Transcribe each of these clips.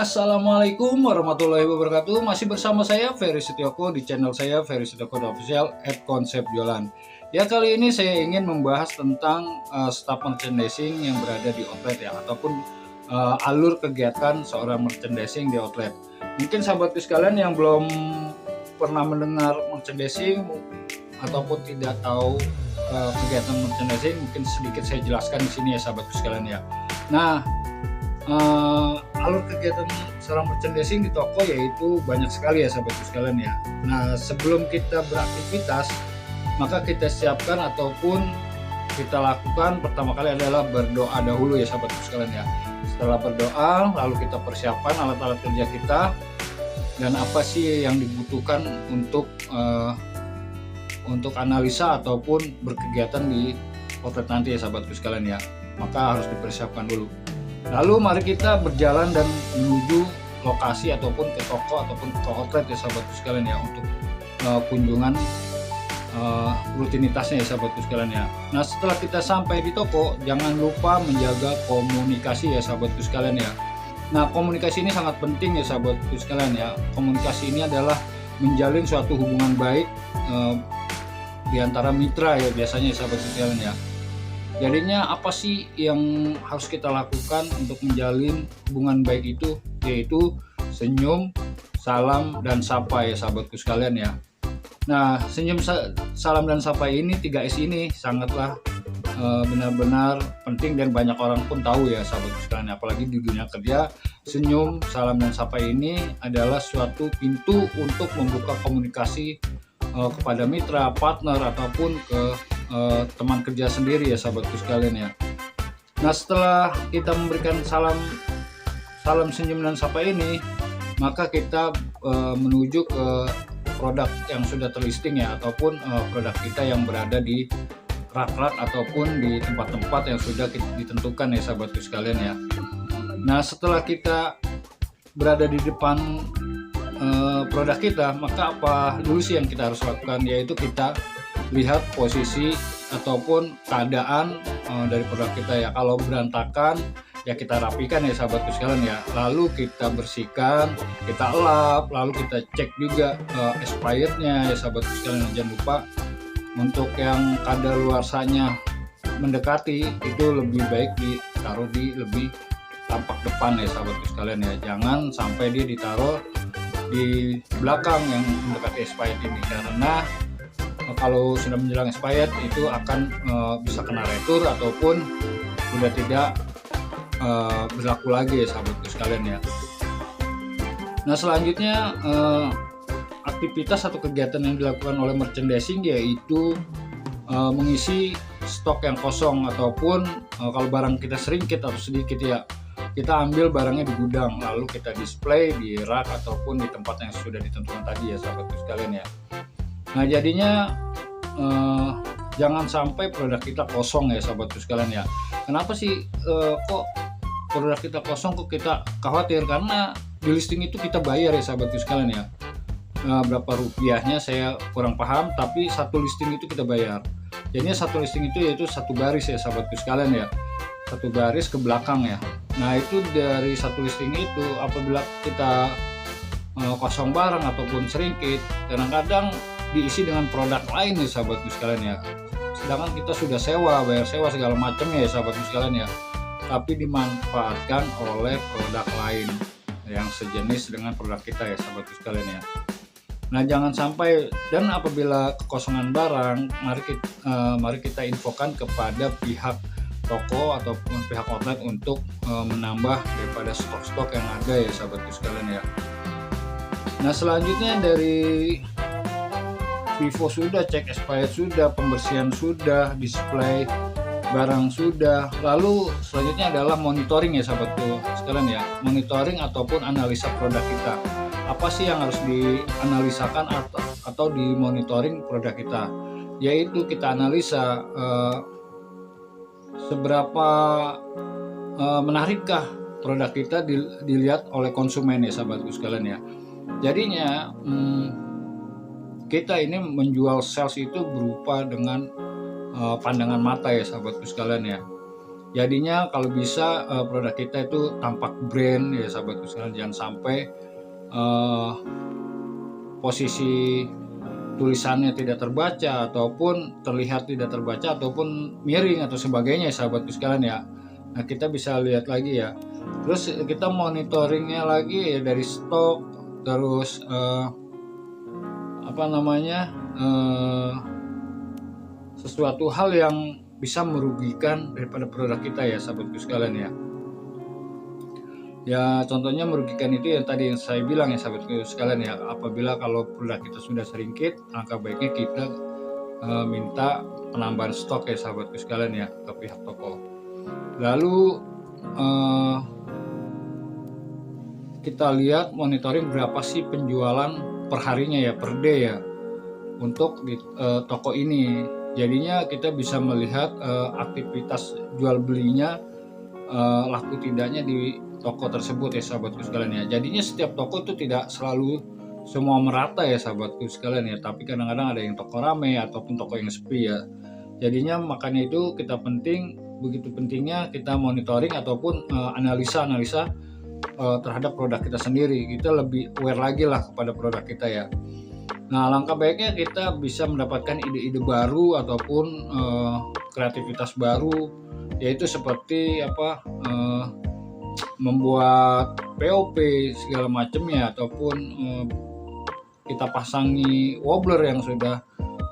Assalamualaikum warahmatullahi wabarakatuh. Masih bersama saya Ferry Setioko di channel saya Ferry Setioko Official @konsep jualan. Ya, kali ini saya ingin membahas tentang staff merchandising yang berada di outlet ya, ataupun alur kegiatan seorang merchandising di outlet. Mungkin sahabatku sekalian yang belum pernah mendengar merchandising ataupun tidak tahu kegiatan merchandising, mungkin sedikit saya jelaskan di sini ya sahabatku sekalian ya. Nah, alur kegiatan seorang merchandising di toko yaitu banyak sekali ya sahabatku sekalian ya. Nah, sebelum kita beraktivitas, maka kita siapkan ataupun kita lakukan pertama kali adalah berdoa dahulu ya sahabatku sekalian ya. Setelah berdoa, lalu kita persiapkan alat-alat kerja kita dan apa sih yang dibutuhkan untuk analisa ataupun berkegiatan di outlet nanti ya sahabatku sekalian ya. Maka harus dipersiapkan dulu. Lalu mari kita berjalan dan menuju lokasi ataupun ke toko ataupun ke outlet ya sahabatku sekalian ya, untuk kunjungan rutinitasnya ya sahabatku sekalian ya. Nah, setelah kita sampai di toko, jangan lupa menjaga komunikasi ya sahabatku sekalian ya. Nah, komunikasi ini sangat penting ya sahabatku sekalian ya. Komunikasi ini adalah menjalin suatu hubungan baik di antara mitra ya biasanya ya sahabatku sekalian ya. Jadinya apa sih yang harus kita lakukan untuk menjalin hubungan baik itu? Yaitu senyum, salam, dan sapa ya sahabatku sekalian ya. Nah, senyum, salam, dan sapa ini 3S ini sangatlah benar-benar penting dan banyak orang pun tahu ya sahabatku sekalian. Apalagi di dunia kerja, senyum, salam, dan sapa ini adalah suatu pintu untuk membuka komunikasi kepada mitra, partner, ataupun ke teman kerja sendiri ya sahabatku sekalian ya. Nah, setelah kita memberikan salam, senyum, dan sapa ini, maka kita menuju ke produk yang sudah terlisting ya, ataupun produk kita yang berada di rak-rak ataupun di tempat-tempat yang sudah ditentukan ya sahabatku sekalian ya. Nah, setelah kita berada di depan produk kita, maka apa dulu sih yang kita harus lakukan? Yaitu kita lihat posisi ataupun keadaan dari produk kita ya. Kalau berantakan ya kita rapikan ya sahabatku sekalian ya. Lalu kita bersihkan, kita lap, lalu kita cek juga expirednya ya sahabatku sekalian. Jangan lupa untuk yang kadaluarsanya mendekati itu lebih baik ditaruh di lebih tampak depan ya sahabatku sekalian ya. Jangan sampai dia ditaruh di belakang yang mendekati expired ini, karena kalau sudah menjelang expired itu akan bisa kena retur ataupun sudah tidak berlaku lagi ya sahabatku sekalian ya. Nah, selanjutnya aktivitas atau kegiatan yang dilakukan oleh merchandising yaitu mengisi stok yang kosong, ataupun kalau barang kita sedikit atau sedikit ya, kita ambil barangnya di gudang lalu kita display di rak ataupun di tempat yang sudah ditentukan tadi ya sahabatku sekalian ya. Nah, jadinya jangan sampai produk kita kosong ya sahabatku sekalian ya. Kenapa sih kok produk kita kosong, kok kita khawatir? Karena di listing itu kita bayar ya sahabatku sekalian ya. Berapa rupiahnya saya kurang paham, tapi satu listing itu kita bayar. Jadinya satu listing itu yaitu satu baris ya sahabatku sekalian ya. Satu baris ke belakang ya. Nah, itu dari satu listing itu apabila kita kosong barang ataupun sedikit, kadang-kadang diisi dengan produk lain ya sahabatku sekalian ya. Sedangkan kita sudah sewa, bayar sewa segala macamnya ya sahabatku sekalian ya, tapi dimanfaatkan oleh produk lain yang sejenis dengan produk kita ya sahabatku sekalian ya. Nah, jangan sampai, dan apabila kekosongan barang, mari kita infokan kepada pihak toko ataupun pihak outlet untuk menambah daripada stok-stok yang ada ya sahabatku sekalian ya. Nah, selanjutnya dari Vivo sudah, cek expired sudah, pembersihan sudah, display barang sudah. Lalu selanjutnya adalah monitoring ya sahabatku sekalian ya. Monitoring ataupun analisa produk kita. Apa sih yang harus dianalisakan atau dimonitoring produk kita? Yaitu kita analisa seberapa menarikkah produk kita dilihat oleh konsumen ya sahabatku sekalian ya. Jadinya kita ini menjual sales itu berupa dengan pandangan mata ya sahabatku sekalian ya. Jadinya kalau bisa produk kita itu tampak brand ya sahabatku sekalian, jangan sampai posisi tulisannya tidak terbaca ataupun terlihat tidak terbaca ataupun miring atau sebagainya ya sahabatku sekalian ya. Nah, kita bisa lihat lagi ya. Terus kita monitoringnya lagi ya dari stok, terus sesuatu hal yang bisa merugikan daripada produk kita ya sahabatku sekalian ya. Ya contohnya merugikan itu yang tadi yang saya bilang ya sahabatku sekalian ya, apabila kalau produk kita sudah sedikit, langkah baiknya kita minta penambahan stok ya sahabatku sekalian ya ke pihak toko. Lalu kita lihat monitoring berapa sih penjualan per harinya ya, per day ya untuk di toko ini. Jadinya kita bisa melihat aktivitas jual belinya laku tidaknya di toko tersebut ya sahabatku sekalian ya. Jadinya setiap toko itu tidak selalu semua merata ya sahabatku sekalian ya, tapi kadang-kadang ada yang toko rame ataupun toko yang sepi ya. Jadinya makanya itu kita begitu pentingnya kita monitoring ataupun analisa terhadap produk kita sendiri. Kita lebih aware lagi lah kepada produk kita ya. Nah, langkah baiknya kita bisa mendapatkan ide-ide baru ataupun kreativitas baru, yaitu seperti membuat POP segala macamnya, ataupun kita pasangi wobbler yang sudah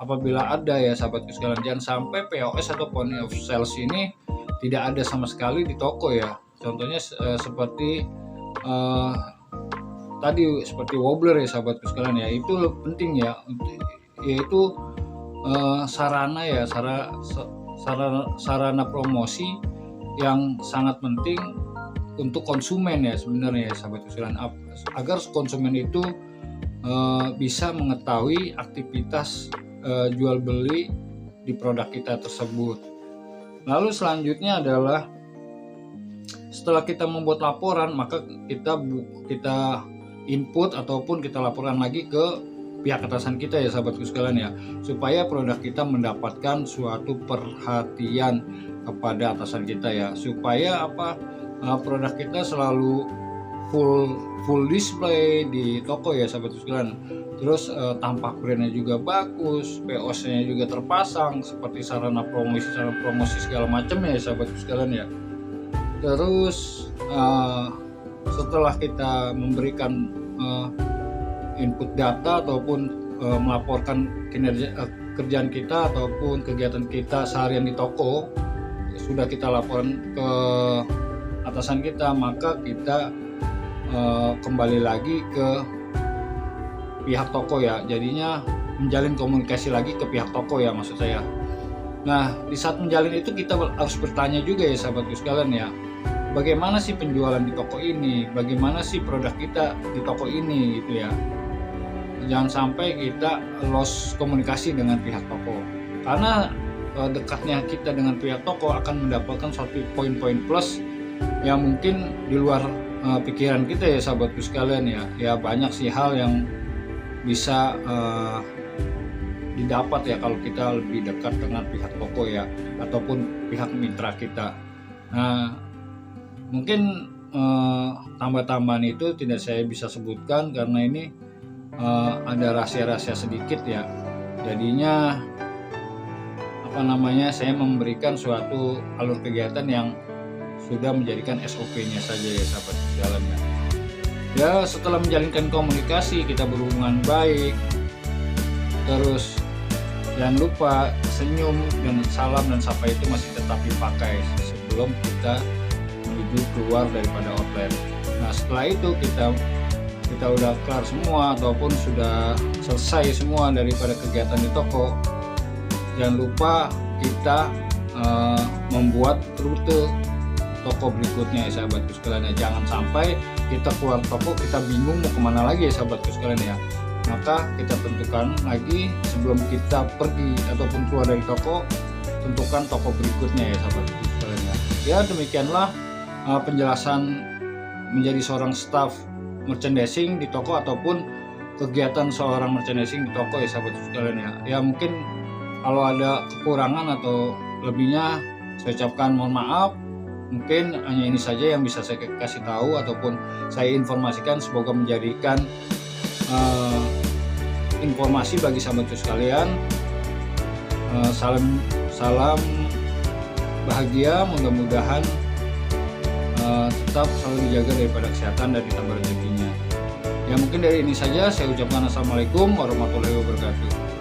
apabila ada ya sahabatku sekalian. Jangan sampai POS atau point of sales ini tidak ada sama sekali di toko ya. Contohnya seperti tadi seperti wobbler ya sahabatku sekalian ya, itu penting ya, yaitu sarana promosi yang sangat penting untuk konsumen ya sebenarnya ya sahabatku sekalian, agar konsumen itu bisa mengetahui aktivitas jual beli di produk kita tersebut. Lalu selanjutnya adalah setelah kita membuat laporan, maka kita input ataupun kita laporan lagi ke pihak atasan kita ya sahabatku sekalian ya, supaya produk kita mendapatkan suatu perhatian kepada atasan kita ya, supaya produk kita selalu full display di toko ya sahabatku sekalian. Terus tampak brandnya juga bagus, POS-nya juga terpasang seperti sarana promosi segala macam ya sahabatku sekalian ya. Terus setelah kita memberikan input data ataupun melaporkan kinerja kerjaan kita ataupun kegiatan kita seharian di toko, sudah kita laporan ke atasan kita, maka kita kembali lagi ke pihak toko ya. Jadinya menjalin komunikasi lagi ke pihak toko ya maksud saya. Nah, di saat menjalin itu kita harus bertanya juga ya sahabatku sekalian ya, bagaimana sih penjualan di toko ini, bagaimana sih produk kita di toko ini gitu ya. Jangan sampai kita lost komunikasi dengan pihak toko, karena dekatnya kita dengan pihak toko akan mendapatkan suatu poin-poin plus yang mungkin di luar pikiran kita ya sahabatku sekalian ya. Ya banyak sih hal yang bisa didapat ya kalau kita lebih dekat dengan pihak toko ya, ataupun pihak mitra kita. Nah, mungkin tambah-tambahan itu tidak saya bisa sebutkan karena ini ada rahasia-rahasia sedikit ya. Jadinya saya memberikan suatu alur kegiatan yang sudah menjadikan SOP-nya saja ya sahabat sekalian ya. Ya, setelah menjalinkan komunikasi, kita berhubungan baik, terus jangan lupa senyum dan salam dan sapa itu masih tetap dipakai sebelum kita menuju keluar daripada outlet. Nah, setelah itu kita udah kelar semua ataupun sudah selesai semua daripada kegiatan di toko, jangan lupa kita membuat rute toko berikutnya ya sahabatku sekalian ya. Jangan sampai kita keluar toko kita bingung mau kemana lagi ya sahabatku sekalian ya. Maka kita tentukan lagi sebelum kita pergi ataupun keluar dari toko, tentukan toko berikutnya ya sahabatku sekalian ya. Ya, demikianlah penjelasan menjadi seorang staff merchandising di toko ataupun kegiatan seorang merchandising di toko ya sahabatku sekalian ya. Ya, mungkin kalau ada kekurangan atau lebihnya saya ucapkan mohon maaf. Mungkin hanya ini saja yang bisa saya kasih tahu ataupun saya informasikan, semoga menjadikan informasi bagi sahabatku sekalian. Salam bahagia, mudah-mudahan tetap selalu dijaga daripada kesehatan dan ditambah rezekinya. Ya mungkin dari ini saja, saya ucapkan assalamualaikum warahmatullahi wabarakatuh.